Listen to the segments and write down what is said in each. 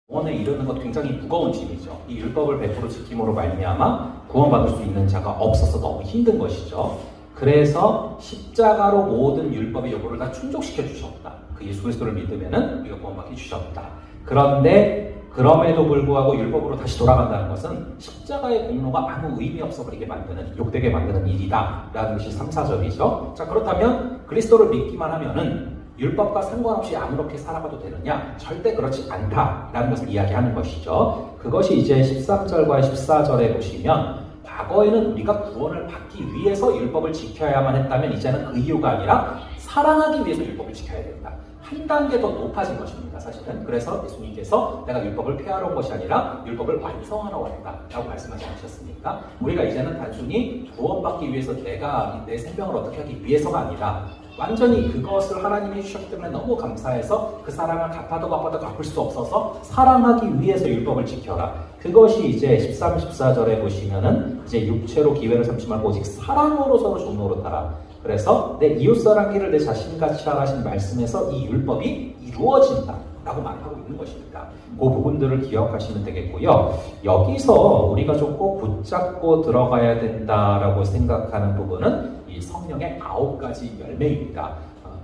구원에 이르는 것 굉장히 무거운 짐이죠. 이 율법을 100% 지킴으로 말미암아 구원받을 수 있는 자가 없어서 너무 힘든 것이죠. 그래서 십자가로 모든 율법의 요구를 다 충족시켜 주셨다. 그 예수 그리스도를 믿으면은 우리가 구원받게 주셨다. 그런데 그럼에도 불구하고 율법으로 다시 돌아간다는 것은 십자가의 공로가 아무 의미 없어 버리게 만드는, 욕되게 만드는 일이다 라는 것이 3, 4절이죠. 자, 그렇다면 그리스도를 믿기만 하면은 율법과 상관없이 아무렇게 살아가도 되느냐? 절대 그렇지 않다라는 것을 이야기하는 것이죠. 그것이 이제 13절과 14절에 보시면, 과거에는 우리가 구원을 받기 위해서 율법을 지켜야만 했다면 이제는 그 이유가 아니라 사랑하기 위해서 율법을 지켜야 된다. 한 단계 더 높아진 것입니다, 사실은. 그래서 예수님께서 내가 율법을 폐하러 온 것이 아니라 율법을 완성하러 왔다라고 말씀하지 않으셨습니까? 우리가 이제는 단순히 구원받기 위해서 내가 내 생명을 어떻게 하기 위해서가 아니라 완전히 그것을 하나님이 해주셨기 때문에 너무 감사해서 그 사랑을 갚아도 갚을 수 없어서 사랑하기 위해서 율법을 지켜라. 그것이 이제 13, 14절에 보시면은 이제 육체로 기회를 삼지 말고 오직 사랑으로 서로 종노릇하라. 그래서 내 이웃사랑기를 내 자신같이 하라신 말씀에서 이 율법이 이루어진다 라고 말하고 있는 것입니다. 그 부분들을 기억하시면 되겠고요. 여기서 우리가 좀 꼭 붙잡고 들어가야 된다라고 생각하는 부분은 이 성령의 9가지 열매입니다.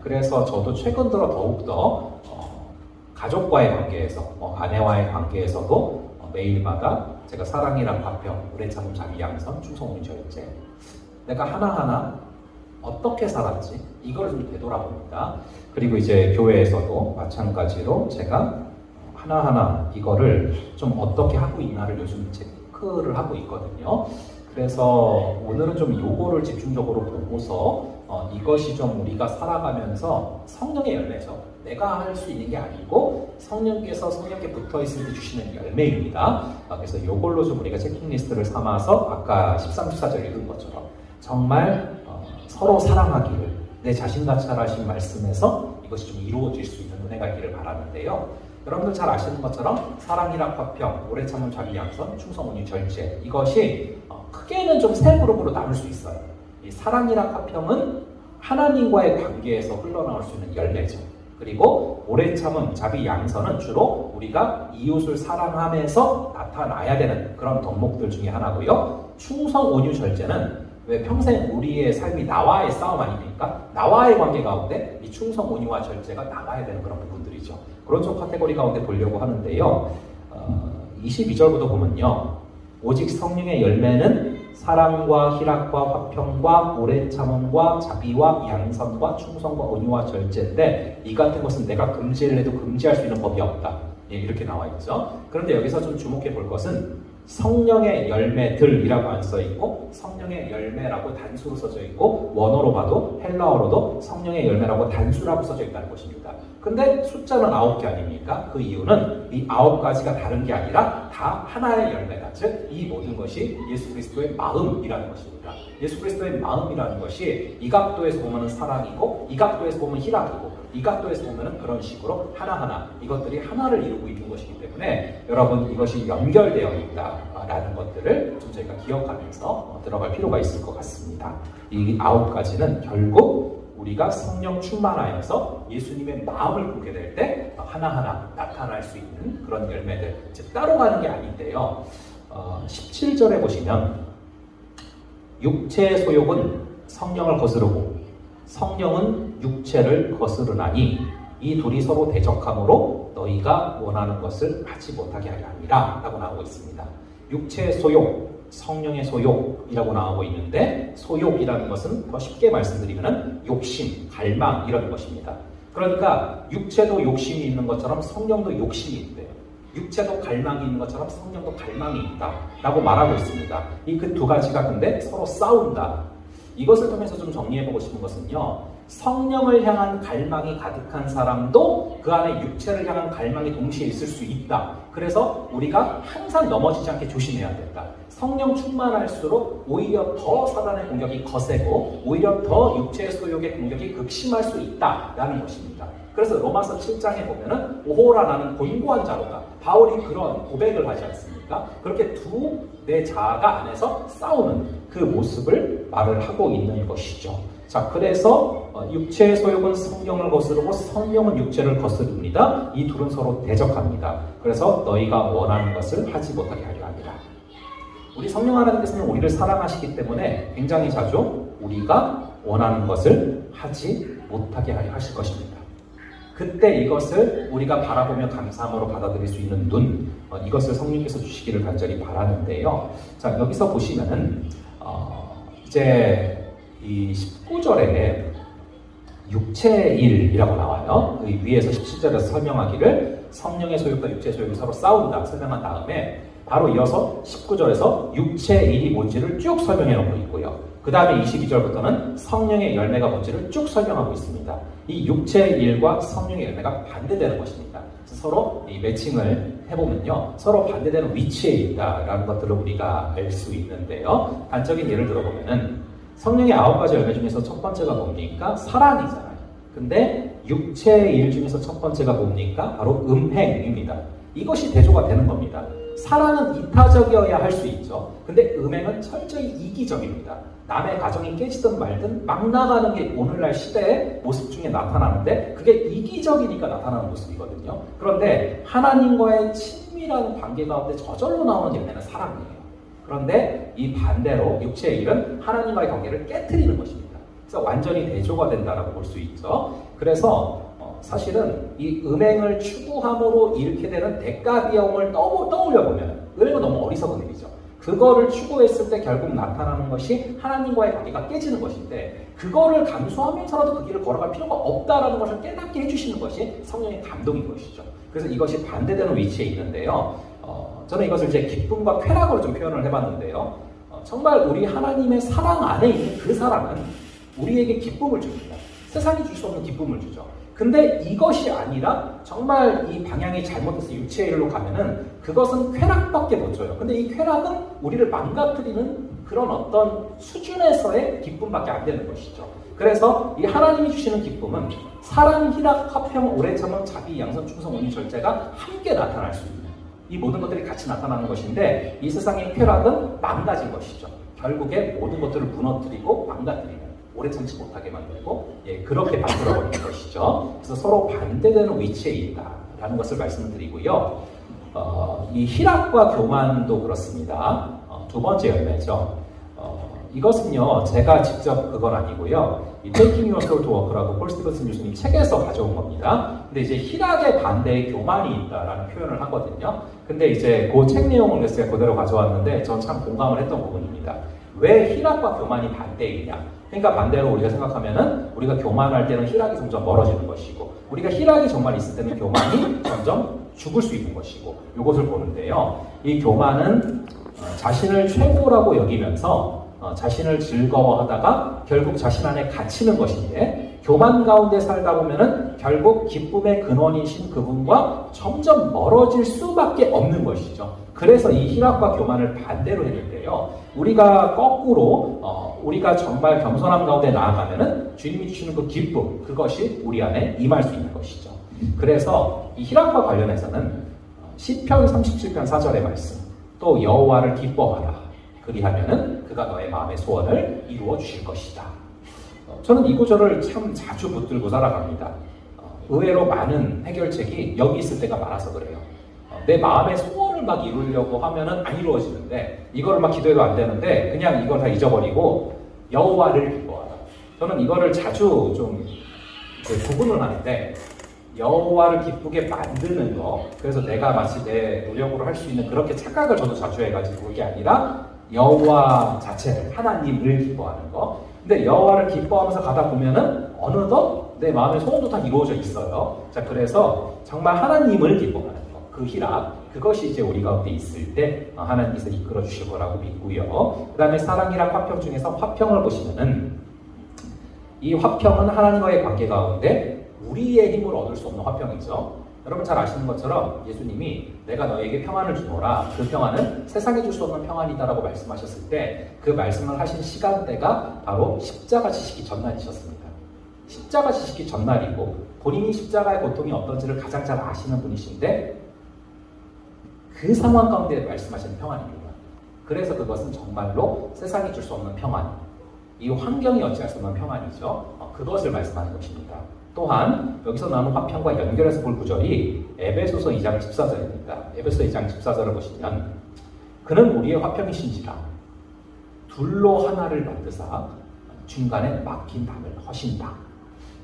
그래서 저도 최근 들어 더욱더 가족과의 관계에서, 아내와의 관계에서도 매일마다 제가 사랑이란 화평, 오래 참음, 자비, 양선, 충성, 온유, 절제, 내가 하나하나 어떻게 살았지? 이걸 좀 되돌아봅니다. 그리고 이제 교회에서도 마찬가지로 제가 하나하나 이거를 좀 어떻게 하고 있나를 요즘 체크를 하고 있거든요. 그래서 오늘은 좀 요거를 집중적으로 보고서 이것이 좀 우리가 살아가면서 성령의 열매죠. 내가 할 수 있는 게 아니고 성령께서 성령께 붙어있을 때 주시는 열매입니다. 그래서 요걸로 좀 우리가 체킹리스트를 삼아서 아까 13, 14절 읽은 것처럼 정말 서로 사랑하기를 내 자신같이 하라신 말씀에서 이것이 좀 이루어질 수 있는 은혜가 있기를 바라는데요. 여러분들 잘 아시는 것처럼 사랑이랑 화평, 오래 참음, 자비, 양선, 충성, 온유, 절제, 이것이 크게는 좀 세 그룹으로 나눌 수 있어요. 이 사랑이랑 화평은 하나님과의 관계에서 흘러나올 수 있는 열매죠. 그리고 오래 참음, 자비, 양선은 주로 우리가 이웃을 사랑하면서 나타나야 되는 그런 덕목들 중에 하나고요. 충성, 온유, 절제는 왜 평생 우리의 삶이 나와의 싸움 아닙니까? 나와의 관계 가운데 이 충성, 온유와 절제가 나와야 되는 그런 부분들이죠. 그런 쪽 카테고리 가운데 보려고 하는데요. 22절부터 보면요. 오직 성령의 열매는 사랑과 희락과 화평과 오래 참음과 자비와 양선과 충성과 온유와 절제인데 이 같은 것은 내가 금지를 해도 금지할 수 있는 법이 없다. 예, 이렇게 나와 있죠. 그런데 여기서 좀 주목해 볼 것은 성령의 열매들이라고 안 써있고 성령의 열매라고 단수로 써져 있고 원어로 봐도 헬라어로도 성령의 열매라고 단수라고 써져 있다는 것입니다. 근데 숫자는 9개 아닙니까? 그 이유는 이 9가지가 다른 게 아니라 다 하나의 열매다. 즉 이 모든 것이 예수 그리스도의 마음이라는 것입니다. 예수 그리스도의 마음이라는 것이 이 각도에서 보면 사랑이고 이 각도에서 보면 희락이고 이 각도에서 보면 그런 식으로 하나하나 이것들이 하나를 이루고 있는 것이기 때문에 여러분 이것이 연결되어 있다라는 것들을 좀 저희가 기억하면서 들어갈 필요가 있을 것 같습니다. 이 9가지는 결국 우리가 성령 충만하여서 예수님의 마음을 보게 될 때 하나하나 나타날 수 있는 그런 열매들, 즉 따로 가는 게 아닌데요. 17절에 보시면 육체의 소욕은 성령을 거스르고 성령은 육체를 거스르나니 이 둘이 서로 대적함으로 너희가 원하는 것을 하지 못하게 하려 함이라 라고 나오고 있습니다. 육체의 소욕, 성령의 소욕이라고 나오고 있는데 소욕이라는 것은 더 쉽게 말씀드리면 욕심, 갈망 이런 것입니다. 그러니까 육체도 욕심이 있는 것처럼 성령도 욕심이 있대요. 육체도 갈망이 있는 것처럼 성령도 갈망이 있다 라고 말하고 있습니다. 이 그 두 가지가 근데 서로 싸운다. 이것을 통해서 좀 정리해보고 싶은 것은요. 성령을 향한 갈망이 가득한 사람도 그 안에 육체를 향한 갈망이 동시에 있을 수 있다. 그래서 우리가 항상 넘어지지 않게 조심해야 된다. 성령 충만할수록 오히려 더 사단의 공격이 거세고 오히려 더 육체의 소욕의 공격이 극심할 수 있다라는 것입니다. 그래서 로마서 7장에 보면은 오호라 나는 곤고한 자로다. 바울이 그런 고백을 하지 않습니까? 그렇게 내 자아가 안에서 싸우는 그 모습을 말을 하고 있는 것이죠. 자, 그래서 육체의 소욕은 성령을 거스르고 성령은 육체를 거스릅니다. 이 둘은 서로 대적합니다. 그래서 너희가 원하는 것을 하지 못하게 하려 합니다. 우리 성령 하나님께서는 우리를 사랑하시기 때문에 굉장히 자주 우리가 원하는 것을 하지 못하게 하려 하실 것입니다. 그때 이것을 우리가 바라보며 감사함으로 받아들일 수 있는 눈, 이것을 성령께서 주시기를 간절히 바라는데요. 자, 여기서 보시면은 이제 이 19절에 육체의 일이라고 나와요. 그 위에서 17절에서 설명하기를 성령의 소욕과 육체의 소욕이 서로 싸운다 설명한 다음에 바로 이어서 19절에서 육체의 일이 뭔지를 쭉 설명해 놓고 있고요. 그 다음에 22절부터는 성령의 열매가 뭔지를 쭉 설명하고 있습니다. 이 육체의 일과 성령의 열매가 반대되는 것입니다. 서로 이 매칭을 해보면요, 서로 반대되는 위치에 있다라는 것들을 우리가 알 수 있는데요. 단적인 예를 들어보면은 성령의 9가지 열매 중에서 첫 번째가 뭡니까? 사랑이잖아요. 근데 육체의 일 중에서 첫 번째가 뭡니까? 바로 음행입니다. 이것이 대조가 되는 겁니다. 사랑은 이타적이어야 할 수 있죠. 근데 음행은 철저히 이기적입니다. 남의 가정이 깨지든 말든 막 나가는 게 오늘날 시대의 모습 중에 나타나는데 그게 이기적이니까 나타나는 모습이거든요. 그런데 하나님과의 친밀한 관계 가운데 저절로 나오는 열매는 사랑이에요. 그런데 이 반대로 육체의 일은 하나님과의 관계를 깨트리는 것입니다. 그래서 완전히 대조가 된다라고 볼 수 있죠. 그래서 사실은 이 음행을 추구함으로 잃게 되는 대가 비용을 떠올려보면 음행은 너무 어리석은 일이죠. 그거를 추구했을 때 결국 나타나는 것이 하나님과의 관계가 깨지는 것인데 그거를 감수하면서라도 그 길을 걸어갈 필요가 없다라는 것을 깨닫게 해주시는 것이 성령의 감동인 것이죠. 그래서 이것이 반대되는 위치에 있는데요. 저는 이것을 이제 기쁨과 쾌락으로 좀 표현을 해봤는데요. 정말 우리 하나님의 사랑 안에 있는 그 사랑은 우리에게 기쁨을 줍니다. 세상이 줄 수 없는 기쁨을 주죠. 근데 이것이 아니라 정말 이 방향이 잘못돼서 육체의 일로 가면은 그것은 쾌락밖에 못 줘요. 근데 이 쾌락은 우리를 망가뜨리는 그런 어떤 수준에서의 기쁨밖에 안 되는 것이죠. 그래서 이 하나님이 주시는 기쁨은 사랑, 희락, 화평, 오래 참음, 자비, 양선, 충성, 온유, 절제가 함께 나타날 수 있는 이 모든 것들이 같이 나타나는 것인데 이 세상의 쾌락은 망가진 것이죠. 결국에 모든 것들을 무너뜨리고 망가뜨리는 오래 참지 못하게 만들고 그렇게 만들어버리는 것이죠. 그래서 서로 반대되는 위치에 있다라는 것을 말씀을 드리고요. 이 희락과 교만도 그렇습니다. 두 번째 열매죠. 이것은요, 제가 직접 그건 아니고요. 이 Taking Your Soul to Work라고 폴 스티븐슨 교수님 책에서 가져온 겁니다. 근데 이제 희락의 반대에 교만이 있다라는 표현을 하거든요. 근데 이제 그 책 내용을 제가 그대로 가져왔는데 전 참 공감을 했던 부분입니다. 왜 희락과 교만이 반대이냐? 그러니까 반대로 우리가 생각하면은 우리가 교만할 때는 희락이 점점 멀어지는 것이고 우리가 희락이 정말 있을 때는 교만이 점점 죽을 수 있는 것이고 이것을 보는데요. 이 교만은 자신을 최고라고 여기면서 자신을 즐거워하다가 결국 자신 안에 갇히는 것인데 교만 가운데 살다 보면은 결국 기쁨의 근원이신 그분과 점점 멀어질 수밖에 없는 것이죠. 그래서 이 희락과 교만을 반대로 했는데요. 우리가 거꾸로 우리가 정말 겸손함 가운데 나아가면은 주님이 주시는 그 기쁨, 그것이 우리 안에 임할 수 있는 것이죠. 그래서 이 희락과 관련해서는 시편 37편 4절의 말씀, 또 여호와를 기뻐하라. 그리하면은 그가 너의 마음의 소원을 이루어 주실 것이다. 저는 이 구절을 참 자주 붙들고 살아갑니다. 의외로 많은 해결책이 여기 있을 때가 많아서 그래요. 내 마음의 소원을 막 이루려고 하면은 안 이루어지는데 이거를 막 기도해도 안 되는데 그냥 이걸 다 잊어버리고 여호와를 기뻐하라. 저는 이거를 자주 좀 구분을 하는데 여호와를 기쁘게 만드는 거, 그래서 내가 마치 내 노력으로 할 수 있는 그렇게 착각을 저도 자주 해가지고 그게 아니라 여호와 자체를, 하나님을 기뻐하는 거. 근데 여호와를 기뻐하면서 가다 보면은 어느덧 내 마음의 소원도 다 이루어져 있어요. 자, 그래서 정말 하나님을 기뻐하는 거, 그 희락, 그것이 이제 우리 가운데 있을 때 하나님께서 이끌어 주실 거라고 믿고요. 그 다음에 사랑이랑 화평 중에서 화평을 보시면은 이 화평은 하나님과의 관계 가운데 우리의 힘으로 얻을 수 없는 화평이죠. 여러분 잘 아시는 것처럼 예수님이 내가 너에게 평안을 주노라, 그 평안은 세상에 줄 수 없는 평안이다라고 말씀하셨을 때 그 말씀을 하신 시간대가 바로 십자가 지시기 전날이셨습니다. 십자가 지시기 전날이고 본인이 십자가의 고통이 어떤지를 가장 잘 아시는 분이신데 그 상황 가운데 말씀하시는 평안입니다. 그래서 그것은 정말로 세상이 줄 수 없는 평안, 이 환경이 어찌할 수 없는 평안이죠. 그것을 말씀하는 것입니다. 또한 여기서 나오는 화평과 연결해서 볼 구절이 에베소서 2장 14절입니다. 에베소서 2장 14절을 보시면 그는 우리의 화평이신지라 둘로 하나를 만드사 중간에 막힌 담을 허신다.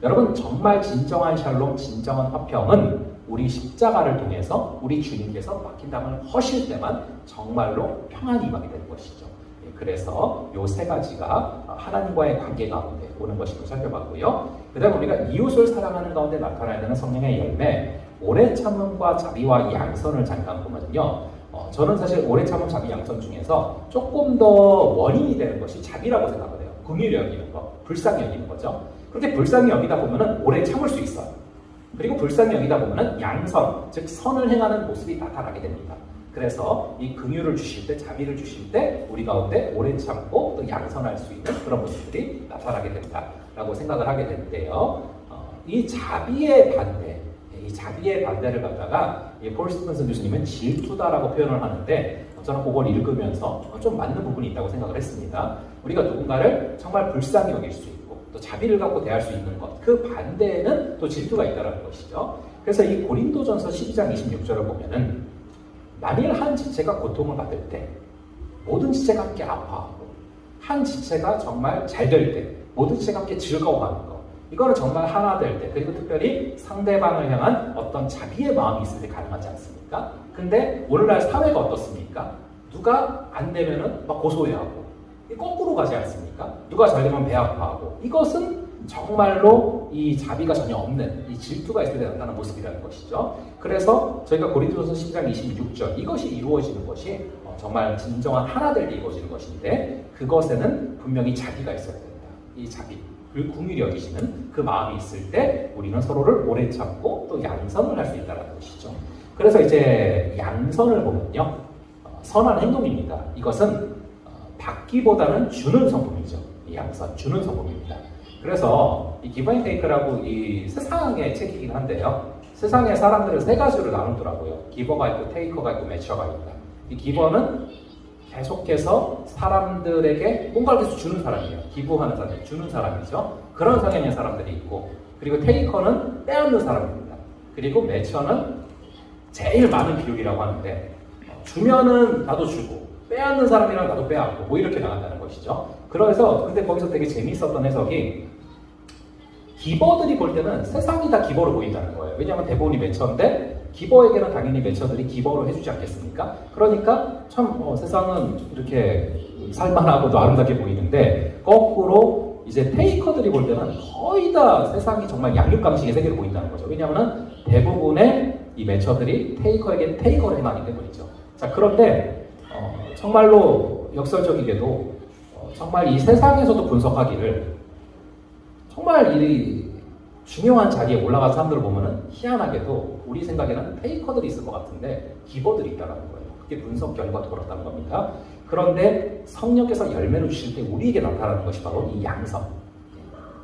여러분 정말 진정한 샬롬, 진정한 화평은 우리 십자가를 통해서 우리 주님께서 막힌 담을 허실 때만 정말로 평안이 임하게 되는 것이죠. 그래서 이 세 가지가 하나님과의 관계 가운데 오는 것임을 살펴봤고요. 그 다음 우리가 이웃을 사랑하는 가운데 나타나야 되는 성령의 열매, 오래 참음과 자비와 양선을 잠깐 보면요. 저는 사실 오래 참음, 자비, 양선 중에서 조금 더 원인이 되는 것이 자비라고 생각을 해요. 긍휼히 여기는 거, 불쌍히 여기는 거죠. 그렇게 불쌍히 여기다 보면은 오래 참을 수 있어요. 그리고 불쌍히 여기다 보면은 양선, 즉 선을 행하는 모습이 나타나게 됩니다. 그래서 이 긍휼을 주실 때, 자비를 주실 때 우리 가운데 오래 참고 또 양선할 수 있는 그런 모습들이 나타나게 된다라고 생각을 하게 되는데요. 이 자비의 반대, 이 자비의 반대를 갖다가 폴 스티븐슨 교수님은 질투다라고 표현을 하는데 저는 그걸 읽으면서 좀 맞는 부분이 있다고 생각을 했습니다. 우리가 누군가를 정말 불쌍히 여길 수 있고 또 자비를 갖고 대할 수 있는 것, 그 반대에는 또 질투가 있다는 것이죠. 그래서 이 고린도전서 12장 26절을 보면은 만일 한 지체가 고통을 받을 때 모든 지체가 함께 아파하고 한 지체가 정말 잘 될 때 모든 지체가 함께 즐거워하는 것, 이거는 정말 하나 될 때, 그리고 특별히 상대방을 향한 어떤 자비의 마음이 있을 때 가능하지 않습니까? 근데 오늘날 사회가 어떻습니까? 누가 안 되면은 막 고소해하고 거꾸로 가지 않습니까? 누가 잘 되면 배 아파하고, 이것은 정말로 이 자비가 전혀 없는 이 질투가 있을 때 나타나는 모습이라는 것이죠. 그래서 저희가 고린도전서 10장 26절 이것이 이루어지는 것이 정말 진정한 하나 될 때 이루어지는 것인데 그것에는 분명히 자비가 있어야 된다. 이 자비, 그 긍휼히 여기시는 그 마음이 있을 때 우리는 서로를 오래 참고 또 양선을 할 수 있다는 것이죠. 그래서 이제 양선을 보면요, 선한 행동입니다. 이것은 받기보다는 주는 성품이죠. 이 양선, 주는 성품입니다. 그래서 이 기브 앤 테이크라고 이 세상의 책이긴 한데요. 세상의 사람들을 세 가지로 나누더라고요. 기버가 있고 테이커가 있고 매처가 있다. 이 기버는 계속해서 사람들에게 뭔가를 계속 주는 사람이에요. 기부하는 사람, 주는 사람이죠. 그런 성향의 사람들이 있고, 그리고 테이커는 빼앗는 사람입니다. 그리고 매처는 제일 많은 비율이라고 하는데 주면은 나도 주고 빼앗는 사람이랑 나도 빼앗고 뭐 이렇게 나간다는 것이죠. 그래서 근데 거기서 되게 재미있었던 해석이 기버들이 볼 때는 세상이 다 기버로 보인다는 거예요. 왜냐하면 대부분이 매처인데 기버에게는 당연히 매처들이 기버로 해주지 않겠습니까? 그러니까 참 세상은 이렇게 살만하고도 아름답게 보이는데 거꾸로 이제 테이커들이 볼 때는 거의 다 세상이 정말 양육강식의 세계로 보인다는 거죠. 왜냐하면 대부분의 이 매처들이 테이커에게 테이커를 행하기 때문이죠. 자, 그런데 정말로 역설적이게도 정말 이 세상에서도 분석하기를 정말 이 중요한 자리에 올라간 사람들을 보면은 희한하게도 우리 생각에는 테이커들이 있을 것 같은데 기버들이 있다는 거예요. 그게 분석 결과도 그렇다는 겁니다. 그런데 성령께서 열매를 주실 때 우리에게 나타나는 것이 바로 이 양성,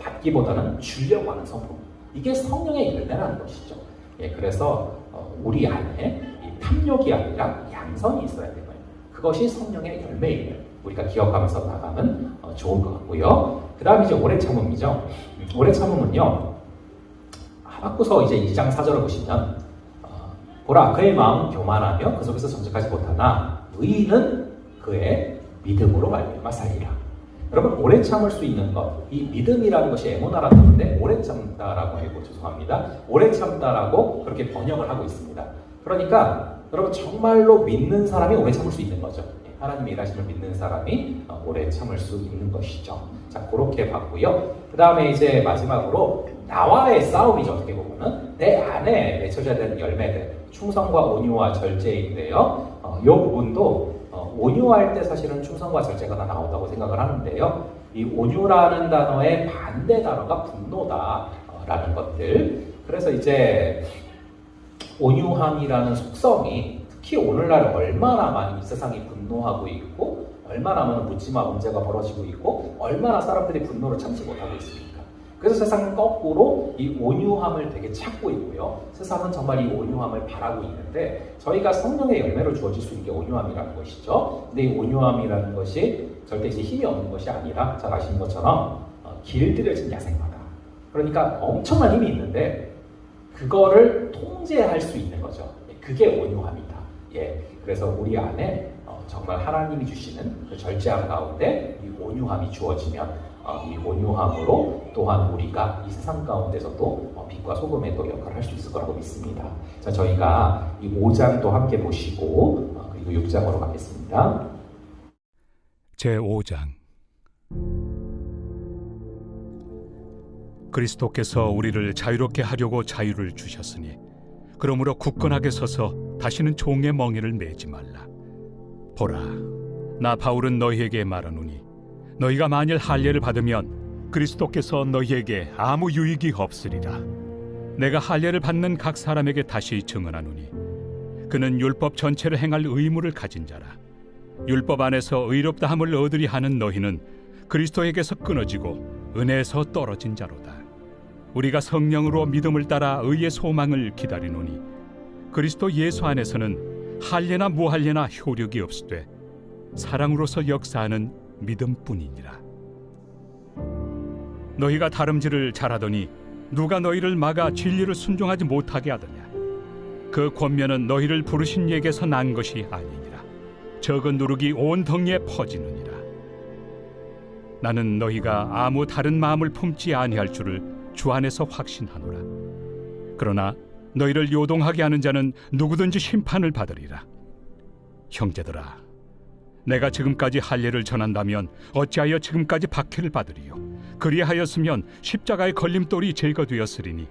받기보다는 주려고 하는 성품, 이게 성령의 열매라는 것이죠. 예, 그래서 우리 안에 이 탐욕이 아니라 양성이 있어야 되고요. 그것이 성령의 열매임을 우리가 기억하면서 나가면 좋을 것 같고요. 그 다음에 이제 오래 참음이죠. 오래 참음은요, 하박구서 이제 2장 4절을 보시면 보라 그의 마음은 교만하며 그 속에서 정직하지 못하나 의인은 그의 믿음으로 말미암아 살리라. 여러분, 오래 참을 수 있는 것, 이 믿음이라는 것이 에모나라는 건데 오래 참다라고 하고, 죄송합니다, 오래 참다라고 그렇게 번역을 하고 있습니다. 그러니까 여러분 정말로 믿는 사람이 오래 참을 수 있는 거죠. 하나님의 일하심을 믿는 사람이 오래 참을 수 있는 것이죠. 자, 그렇게 봤고요. 그 다음에 이제 마지막으로 나와의 싸움이죠. 어떻게 보면은 내 안에 맺혀져야 되는 열매들, 충성과 온유와 절제인데요. 이 부분도 온유할 때 사실은 충성과 절제가 다 나온다고 생각을 하는데요. 이 온유라는 단어의 반대 단어가 분노다라는 것들. 그래서 이제 온유함이라는 속성이 특히 오늘날 얼마나 많이 이 세상이 분노하고 있고 얼마나 많은 묻지마 문제가 벌어지고 있고 얼마나 사람들이 분노를 참지 못하고 있습니까? 그래서 세상은 거꾸로 이 온유함을 되게 찾고 있고요. 세상은 정말 이 온유함을 바라고 있는데 저희가 성령의 열매로 주어질 수 있는 게 온유함이라는 것이죠. 근데 이 온유함이라는 것이 절대 이제 힘이 없는 것이 아니라 잘 아시는 것처럼 길들여진 야생마다. 그러니까 엄청난 힘이 있는데 그거를 통제할 수 있는 거죠. 그게 온유함이다. 예, 그래서 우리 안에 정말 하나님이 주시는 그 절제함 가운데 이 온유함이 주어지면 이 온유함으로 또한 우리가 이 세상 가운데서도 빛과 소금의 또 역할을 할 수 있을 거라고 믿습니다. 자, 저희가 이 5장도 함께 보시고 그리고 6장으로 가겠습니다. 제5장. 그리스도께서 우리를 자유롭게 하려고 자유를 주셨으니 그러므로 굳건하게 서서 다시는 종의 멍에를 매지 말라. 보라, 나 바울은 너희에게 말하노니 너희가 만일 할례를 받으면 그리스도께서 너희에게 아무 유익이 없으리라. 내가 할례를 받는 각 사람에게 다시 증언하노니 그는 율법 전체를 행할 의무를 가진 자라. 율법 안에서 의롭다함을 얻으리 하는 너희는 그리스도에게서 끊어지고 은혜에서 떨어진 자로다. 우리가 성령으로 믿음을 따라 의의 소망을 기다리노니 그리스도 예수 안에서는 할례나 무할례나 효력이 없으되 사랑으로서 역사하는 믿음뿐이니라. 너희가 다름질을 잘하더니 누가 너희를 막아 진리를 순종하지 못하게 하더냐. 그 권면은 너희를 부르신 이에게서 난 것이 아니니라. 적은 누룩이 온 덩이에 퍼지느니라. 나는 너희가 아무 다른 마음을 품지 아니할 줄을 주 안에서 확신하노라. 그러나 너희를 요동하게 하는 자는 누구든지 심판을 받으리라. 형제들아, 내가 지금까지 할례를 전한다면 어찌하여 지금까지 박해를 받으리요? 그리하였으면 십자가의 걸림돌이 제거되었으리니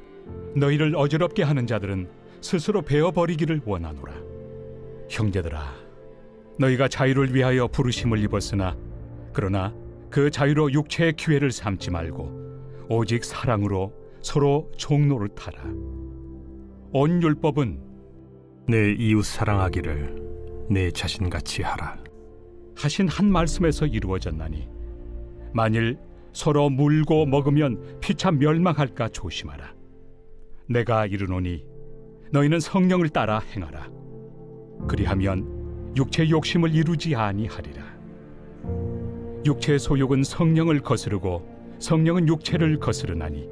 너희를 어지럽게 하는 자들은 스스로 베어버리기를 원하노라. 형제들아, 너희가 자유를 위하여 부르심을 입었으나 그러나 그 자유로 육체의 기회를 삼지 말고 오직 사랑으로 서로 종로를 타라. 온 율법은 내 이웃 사랑하기를 내 자신같이 하라 하신 한 말씀에서 이루어졌나니 만일 서로 물고 먹으면 피차 멸망할까 조심하라. 내가 이르노니 너희는 성령을 따라 행하라. 그리하면 육체의 욕심을 이루지 아니하리라. 육체의 소욕은 성령을 거스르고 성령은 육체를 거스르나니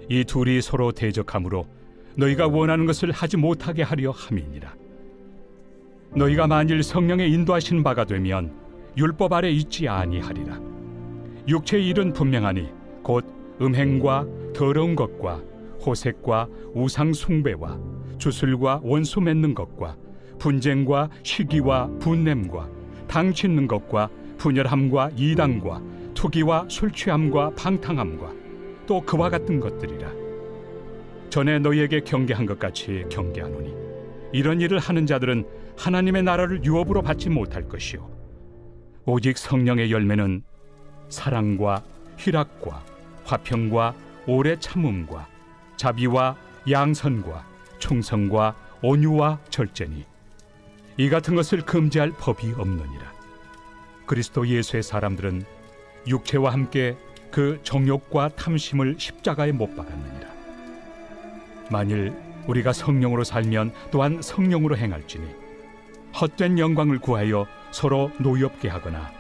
이 둘이 서로 대적하므로 너희가 원하는 것을 하지 못하게 하려 함이니라. 너희가 만일 성령의 인도하신 바가 되면 율법 아래 있지 아니하리라. 육체의 일은 분명하니 곧 음행과 더러운 것과 호색과 우상 숭배와 주술과 원수 맺는 것과 분쟁과 시기와 분냄과 당 짓는 것과 분열함과 이단과 투기와 술 취함과 방탕함과 또 그와 같은 것들이라. 전에 너희에게 경계한 것 같이 경계하노니 이런 일을 하는 자들은 하나님의 나라를 유업으로 받지 못할 것이요 오직 성령의 열매는 사랑과 희락과 화평과 오래 참음과 자비와 양선과 충성과 온유와 절제니 이 같은 것을 금지할 법이 없느니라. 그리스도 예수의 사람들은 육체와 함께 그 정욕과 탐심을 십자가에 못 박았느니라. 만일 우리가 성령으로 살면 또한 성령으로 행할지니 헛된 영광을 구하여 서로 노엽게 하거나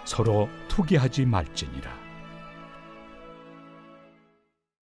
서로 투기하지 말지니라.